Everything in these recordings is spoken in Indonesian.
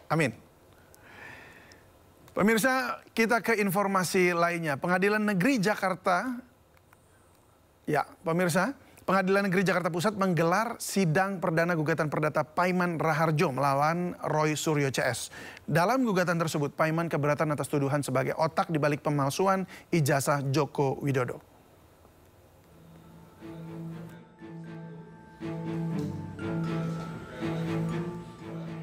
Amin. Pemirsa, kita ke informasi lainnya. Pengadilan Negeri Jakarta, Pengadilan Negeri Jakarta Pusat menggelar sidang perdana gugatan perdata Paiman Raharjo melawan Roy Suryo CS. Dalam gugatan tersebut, Paiman keberatan atas tuduhan sebagai otak di balik pemalsuan ijazah Joko Widodo.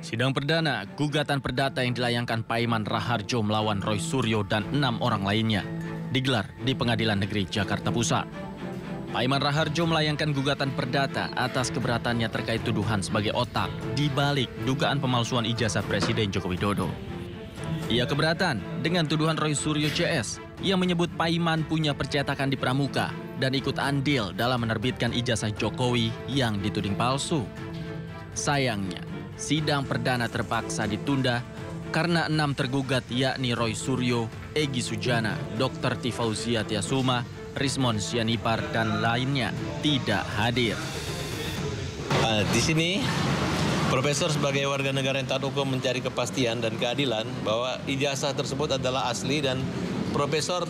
Sidang perdana gugatan perdata yang dilayangkan Paiman Raharjo melawan Roy Suryo dan 6 orang lainnya digelar di Pengadilan Negeri Jakarta Pusat. Paiman Raharjo melayangkan gugatan perdata atas keberatannya terkait tuduhan sebagai otak di balik dugaan pemalsuan ijazah Presiden Joko Widodo. Ia keberatan dengan tuduhan Roy Suryo CS yang menyebut Paiman punya percetakan di Pramuka dan ikut andil dalam menerbitkan ijazah Jokowi yang dituding palsu. Sayangnya, sidang perdana terpaksa ditunda karena 6 tergugat yakni Roy Suryo, Egy Sujana, Dr. Tifauzia Tiasuma, Rismon Sianipar dan lainnya tidak hadir. Di sini, Profesor sebagai warga negara yang taat hukum mencari kepastian dan keadilan bahwa ijazah tersebut adalah asli dan Profesor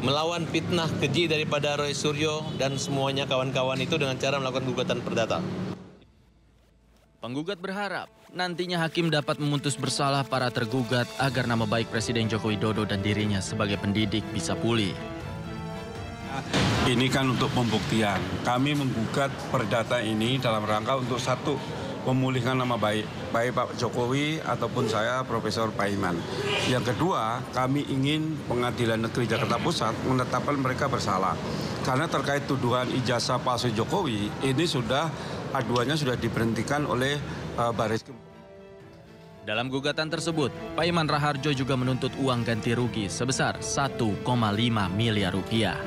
melawan fitnah keji daripada Roy Suryo dan semuanya kawan-kawan itu dengan cara melakukan gugatan perdata. Penggugat berharap nantinya hakim dapat memutus bersalah para tergugat agar nama baik Presiden Joko Widodo dan dirinya sebagai pendidik bisa pulih. Ini kan untuk pembuktian. Kami menggugat perdata ini dalam rangka untuk satu, memulihkan nama baik Pak Jokowi ataupun saya Profesor Paiman. Yang kedua, kami ingin Pengadilan Negeri Jakarta Pusat menetapkan mereka bersalah. Karena terkait tuduhan ijazah palsu Jokowi, ini aduannya sudah diberhentikan oleh Baris. Dalam gugatan tersebut, Paiman Raharjo juga menuntut uang ganti rugi sebesar 1,5 miliar rupiah.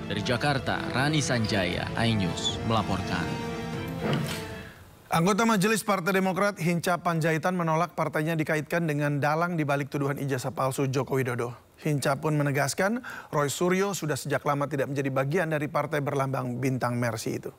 Dari Jakarta, Rani Sanjaya, iNews melaporkan. Anggota Majelis Partai Demokrat Hinca Panjaitan menolak partainya dikaitkan dengan dalang di balik tuduhan ijazah palsu Joko Widodo. Hinca pun menegaskan Roy Suryo sudah sejak lama tidak menjadi bagian dari partai berlambang bintang Mercy itu.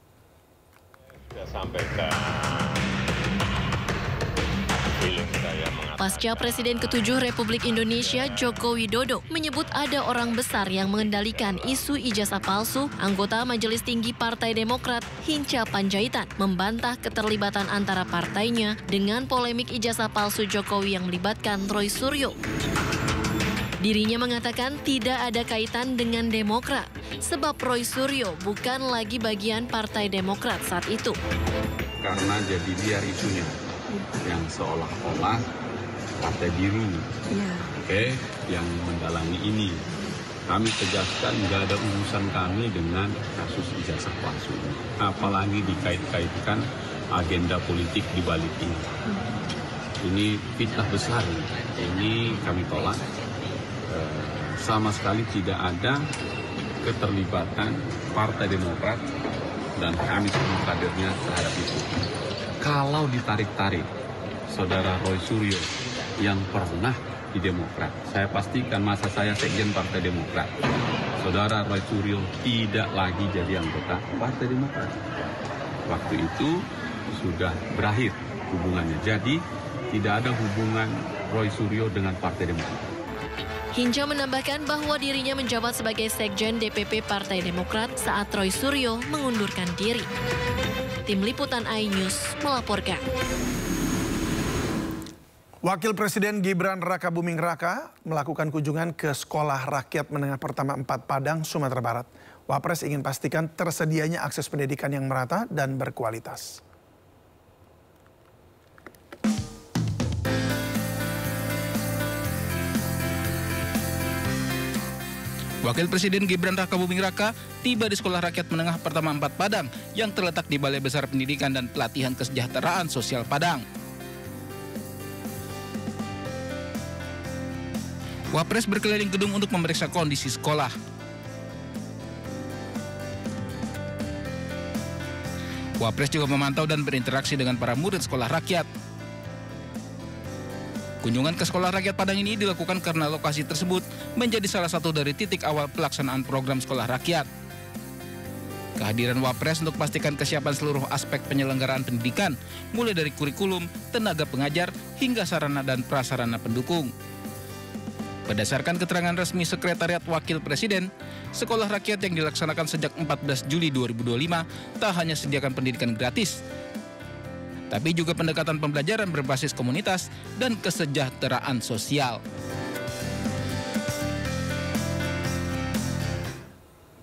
Pasca Presiden ke-7 Republik Indonesia Joko Widodo menyebut ada orang besar yang mengendalikan isu ijazah palsu, anggota Majelis Tinggi Partai Demokrat Hinca Panjaitan membantah keterlibatan antara partainya dengan polemik ijazah palsu Jokowi yang melibatkan Roy Suryo. Dirinya mengatakan tidak ada kaitan dengan Demokrat, sebab Roy Suryo bukan lagi bagian Partai Demokrat saat itu. Karena jadi liar isunya, yang seolah-olah partai biru, yang mendalami ini. Kami tegaskan nggak ada urusan kami dengan kasus ijazah palsu, apalagi dikait-kaitkan agenda politik di balik ini. Ini fitnah besar, ini kami tolak. Sama sekali tidak ada keterlibatan Partai Demokrat dan kami semua kadernya terhadap itu. Kalau ditarik-tarik, Saudara Roy Suryo yang pernah di Demokrat, saya pastikan masa saya sekjen Partai Demokrat, Saudara Roy Suryo tidak lagi jadi anggota Partai Demokrat. Waktu itu sudah berakhir hubungannya, jadi tidak ada hubungan Roy Suryo dengan Partai Demokrat. Hinca menambahkan bahwa dirinya menjabat sebagai sekjen DPP Partai Demokrat saat Roy Suryo mengundurkan diri. Tim Liputan iNews melaporkan. Wakil Presiden Gibran Rakabuming Raka melakukan kunjungan ke Sekolah Rakyat Menengah Pertama 4 Padang, Sumatera Barat. Wapres ingin pastikan tersedianya akses pendidikan yang merata dan berkualitas. Wakil Presiden Gibran Rakabuming Raka tiba di Sekolah Rakyat Menengah Pertama 4 Padang yang terletak di Balai Besar Pendidikan dan Pelatihan Kesejahteraan Sosial Padang. Wapres berkeliling gedung untuk memeriksa kondisi sekolah. Wapres juga memantau dan berinteraksi dengan para murid sekolah rakyat. Kunjungan ke Sekolah Rakyat Padang ini dilakukan karena lokasi tersebut menjadi salah satu dari titik awal pelaksanaan program Sekolah Rakyat. Kehadiran Wapres untuk pastikan kesiapan seluruh aspek penyelenggaraan pendidikan, mulai dari kurikulum, tenaga pengajar, hingga sarana dan prasarana pendukung. Berdasarkan keterangan resmi Sekretariat Wakil Presiden, sekolah rakyat yang dilaksanakan sejak 14 Juli 2025 tak hanya sediakan pendidikan gratis, tapi juga pendekatan pembelajaran berbasis komunitas dan kesejahteraan sosial.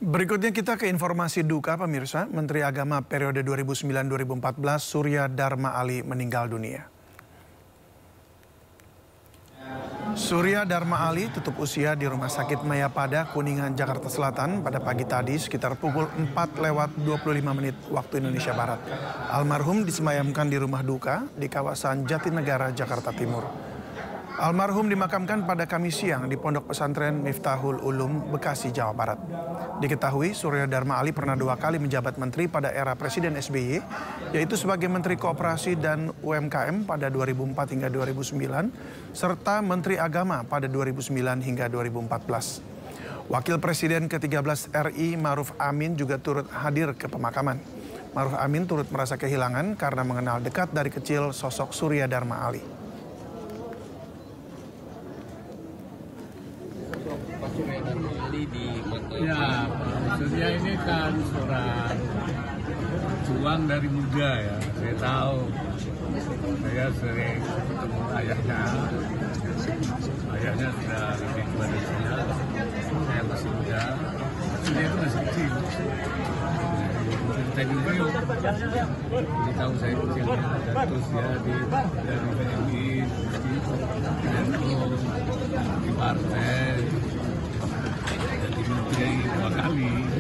Berikutnya kita ke informasi duka pemirsa. Menteri Agama periode 2009-2014 Surya Dharma Ali meninggal dunia. Surya Dharma Ali tutup usia di Rumah Sakit Mayapada, Kuningan, Jakarta Selatan pada pagi tadi sekitar pukul 4:25 waktu Indonesia Barat. Almarhum disemayamkan di rumah duka di kawasan Jatinegara, Jakarta Timur. Almarhum dimakamkan pada Kamis siang di Pondok Pesantren Miftahul Ulum, Bekasi, Jawa Barat. Diketahui Surya Dharma Ali pernah 2 kali menjabat menteri pada era Presiden SBY, yaitu sebagai Menteri Koperasi dan UMKM pada 2004 hingga 2009, serta Menteri Agama pada 2009 hingga 2014. Wakil Presiden ke-13 RI Ma'ruf Amin juga turut hadir ke pemakaman. Ma'ruf Amin turut merasa kehilangan karena mengenal dekat dari kecil sosok Surya Dharma Ali. Ya, Surya ini kan seorang juang dari muda ya. Saya tahu, saya sering ketemu ayahnya. Ayahnya sudah lebih tua dari saya masih muda. Surya itu masih kecil. Cerita di Rio, jadi tahu saya kecilnya. Dan terus dia dari BNI, di partai. Menteri 2 kali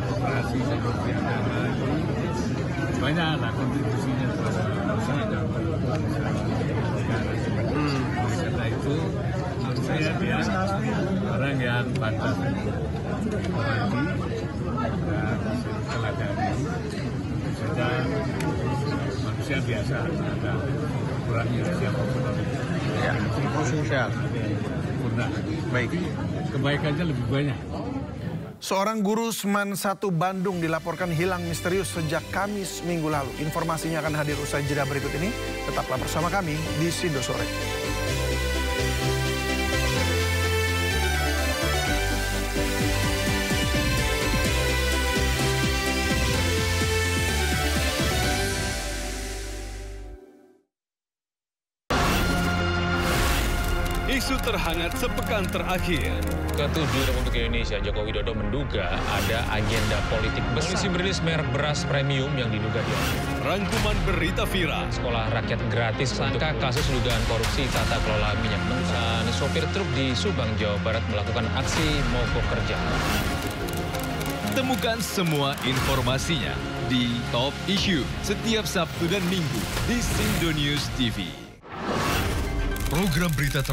operasi seperti agama itu banyaklah kontribusinya terhadap bangsa dan negara. Karena itu menurut saya dia orang yang pantas menghormati dan teladani. Sedang manusia biasa ada kurangnya siapapun. Ya, sosial. Baik. Kebaikannya lebih banyak. Seorang guru Seman 1 Bandung dilaporkan hilang misterius sejak Kamis minggu lalu. Informasinya akan hadir usai jeda berikut ini. Tetaplah bersama kami di Sindo Sore. Isu terhangat sepekan terakhir. Ke-7 Republik Indonesia, Joko Widodo menduga ada agenda politik besar. Polisi merilis merek beras premium yang diduga dia. Rangkuman berita viral. Sekolah rakyat gratis sangka kasus dugaan korupsi tata kelola minyak mentah. Sopir truk di Subang, Jawa Barat melakukan aksi mogok kerja. Temukan semua informasinya di Top Issue setiap Sabtu dan Minggu di Sindo News TV. Program berita